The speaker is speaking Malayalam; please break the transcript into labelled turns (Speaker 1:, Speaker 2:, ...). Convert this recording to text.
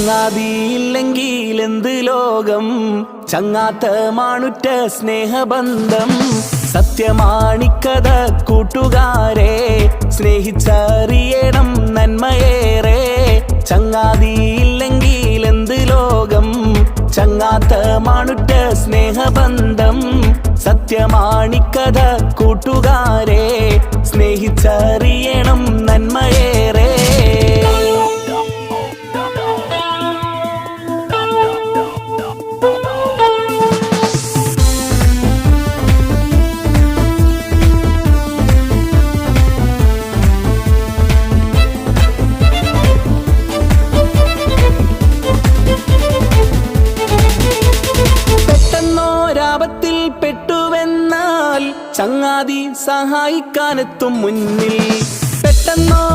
Speaker 1: ചങ്ങാതിയില്ലെങ്കിൽ എന്ത് ലോകം, ചങ്ങാത്തമാണുറ്റ സ്നേഹബന്ധം. സത്യമാണിക്കഥ കൂട്ടുകാരെ, സ്നേഹിച്ചറിയണം നന്മയേറെ. ചങ്ങാതിയില്ലെങ്കിൽ എന്ത് ലോകം, ചങ്ങാത്തമാണുറ്റ സ്നേഹബന്ധം. സത്യമാണിക്കഥ കൂട്ടുകാരെ, സ്നേഹിച്ചറിയണം നന്മയേറെ. പെട്ടെന്നോരാപത്തിൽ പെട്ടുവെന്നാൽ ചങ്ങാതി സഹായിക്കാനെത്തും മുന്നിൽ. പെട്ടെന്നോ